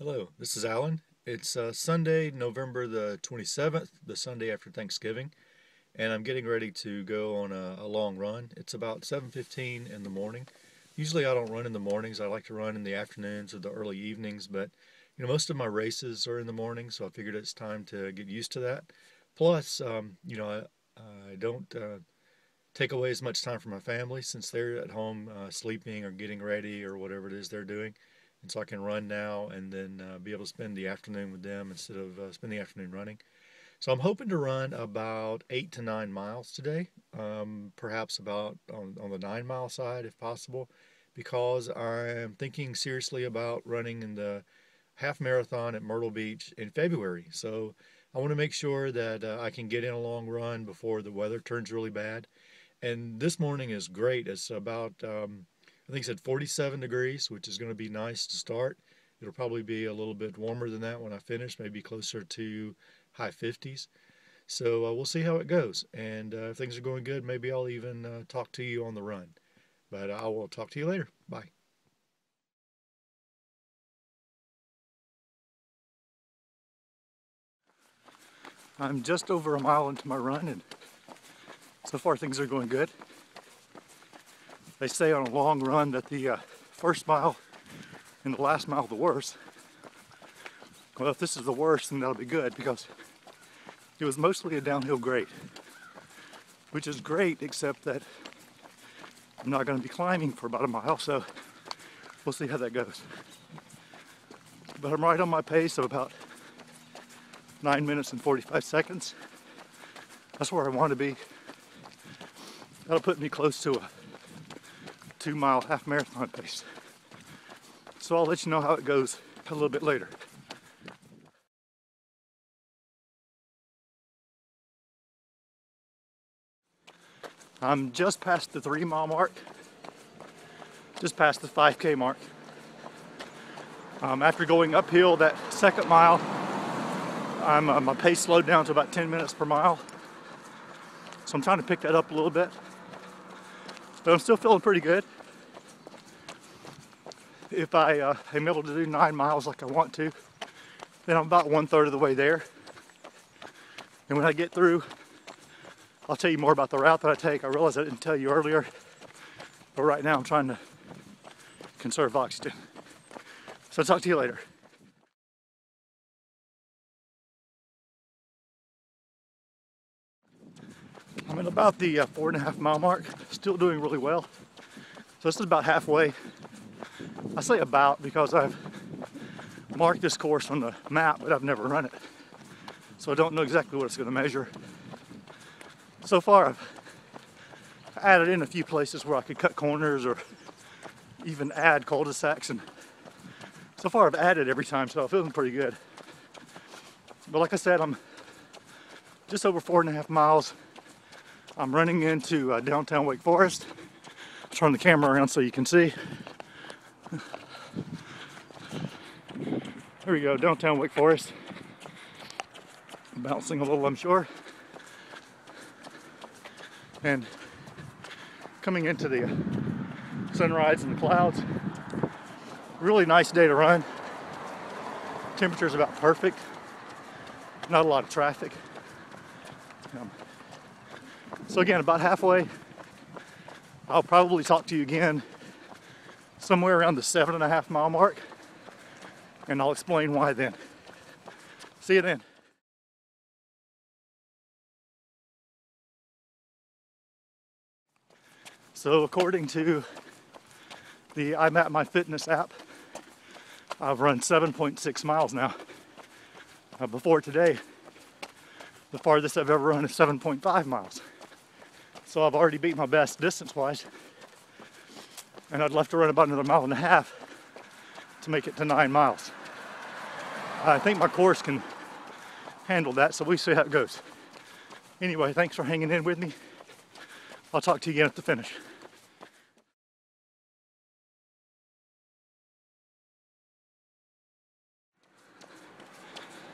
Hello, this is Alan. It's Sunday, November the 27th, the Sunday after Thanksgiving, and I'm getting ready to go on a long run. It's about 7:15 in the morning. Usually I don't run in the mornings. I like to run in the afternoons or the early evenings, but most of my races are in the morning, so I figured it's time to get used to that. Plus, I don't take away as much time from my family since they're at home sleeping or getting ready or whatever it is they're doing. And so I can run now and then be able to spend the afternoon with them instead of spending the afternoon running. So I'm hoping to run about 8 to 9 miles today, perhaps about on the 9 mile side if possible, because I'm thinking seriously about running in the half marathon at Myrtle Beach in February. So I want to make sure that I can get in a long run before the weather turns really bad. And this morning is great. It's about, I think it said 47 degrees, which is going to be nice to start. It'll probably be a little bit warmer than that when I finish, maybe closer to high 50s. So we'll see how it goes. And if things are going good, maybe I'll even talk to you on the run. But I will talk to you later. Bye. I'm just over a mile into my run, and so far things are going good. They say on a long run that the first mile and the last mile are the worst. Well, if this is the worst, then that'll be good because it was mostly a downhill grade, which is great, except that I'm not going to be climbing for about a mile, so we'll see how that goes. But I'm right on my pace of about 9 minutes and 45 seconds. That's where I want to be. That'll put me close to a 2 mile half marathon pace. So I'll let you know how it goes a little bit later. I'm just past the 3 mile mark, just past the 5K mark. After going uphill that second mile, my pace slowed down to about 10 minutes per mile. So I'm trying to pick that up a little bit. But I'm still feeling pretty good. If I am able to do 9 miles like I want to, then I'm about 1/3 of the way there. And when I get through, I'll tell you more about the route that I take. I realize I didn't tell you earlier, but right now I'm trying to conserve oxygen. So I'll talk to you later. I'm at about the 4.5 mile mark, still doing really well. So this is about halfway. I say about because I've marked this course on the map, but I've never run it. So I don't know exactly what it's going to measure. So far I've added in a few places where I could cut corners or even add cul-de-sacs, and so far I've added every time, so I'm feeling pretty good. But like I said, I'm just over 4.5 miles. I'm running into downtown Wake Forest. Turn the camera around so you can see. There we go, downtown Wake Forest. Bouncing a little, I'm sure. And coming into the sunrise and the clouds. Really nice day to run. Temperature's about perfect. Not a lot of traffic. So again, about halfway. I'll probably talk to you again somewhere around the 7.5 mile mark, and I'll explain why then. See you then. So according to the iMapMyFitness app, I've run 7.6 miles now. Before today, the farthest I've ever run is 7.5 miles. So I've already beat my best distance-wise, and I'd love to run about another 1.5 miles to make it to 9 miles. I think my course can handle that, so we see how it goes. Anyway, thanks for hanging in with me. I'll talk to you again at the finish.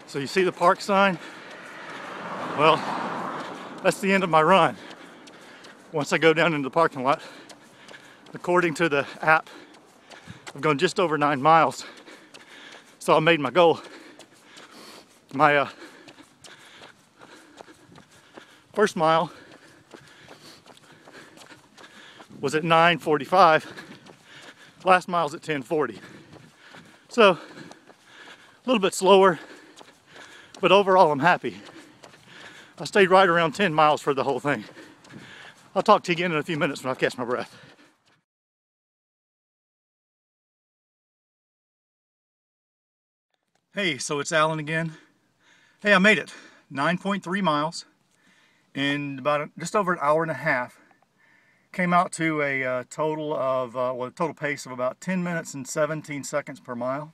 So you see the park sign? Well, that's the end of my run. Once I go down into the parking lot, according to the app, I've gone just over 9 miles. So I made my goal. My first mile was at 9:45. Last mile's at 10:40. So a little bit slower, but overall I'm happy. I stayed right around 10 miles for the whole thing. I'll talk to you again in a few minutes when I catch my breath. Hey, so it's Alan again. Hey, I made it. 9.3 miles in about just over an hour and a half. Came out to a total of, a total pace of about 10 minutes and 17 seconds per mile.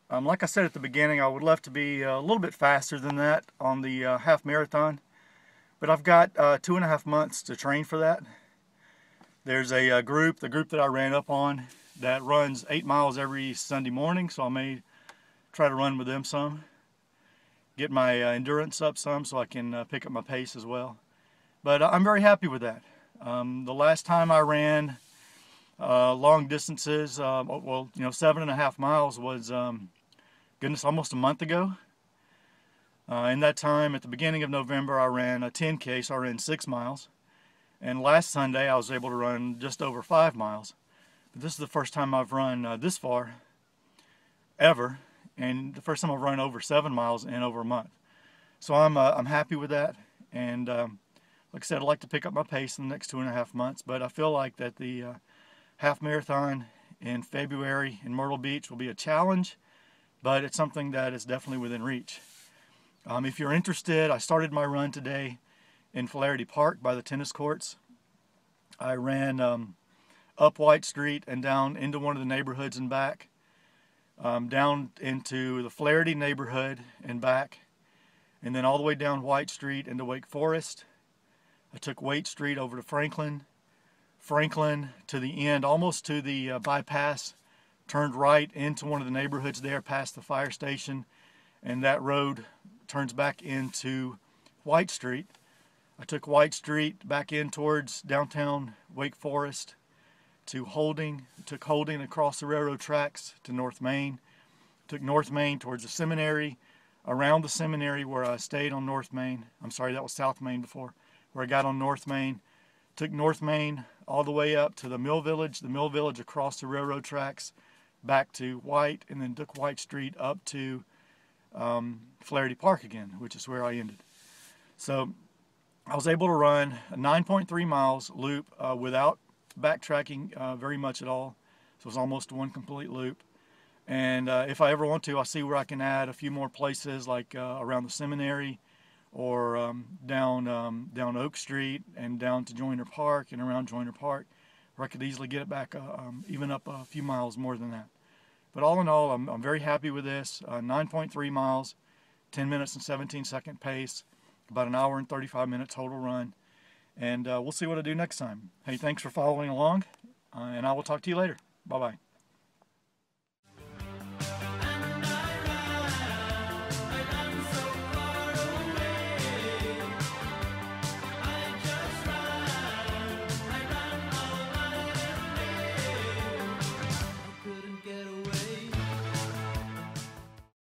Like I said at the beginning, I would love to be a little bit faster than that on the half marathon, but I've got 2.5 months to train for that. There's a group, the group that I ran up on, that runs 8 miles every Sunday morning, so I may try to run with them some. Get my endurance up some so I can pick up my pace as well. But I'm very happy with that. The last time I ran long distances, well, 7.5 miles was, goodness, almost a month ago. In that time, at the beginning of November, I ran a 10K, so I ran 6 miles. And last Sunday, I was able to run just over 5 miles. But this is the first time I've run this far, ever. And the first time I've run over 7 miles in over a month. So I'm happy with that. And like I said, I'd like to pick up my pace in the next 2.5 months. But I feel like that the half marathon in February in Myrtle Beach will be a challenge, but it's something that is definitely within reach. If you're interested, I started my run today in Flaherty Park by the tennis courts. I ran up White Street and down into one of the neighborhoods and back, down into the Flaherty neighborhood and back, and then all the way down White Street into Wake Forest. I took Waite Street over to Franklin to the end, almost to the bypass, turned right into one of the neighborhoods there past the fire station, and that road turns back into White Street. I took White Street back in towards downtown Wake Forest to Holding, took Holding across the railroad tracks to North Main, took North Main towards the seminary, around the seminary where I stayed on North Main. I'm sorry, that was South Main before, where I got on North Main. Took North Main all the way up to the Mill Village across the railroad tracks, back to White, and then took White Street up to Flaherty Park again, which is where I ended. So I was able to run a 9.3 miles loop without backtracking very much at all. So it was almost one complete loop. And if I ever want to, I'll see where I can add a few more places, like around the seminary, or down Oak Street and down to Joyner Park and around Joyner Park, where I could easily get it back even up a few miles more than that. But all in all, I'm very happy with this. 9.3 miles, 10 minutes and 17 second pace, about an hour and 35 minute total run. And we'll see what I do next time. Hey, thanks for following along, and I will talk to you later. Bye-bye.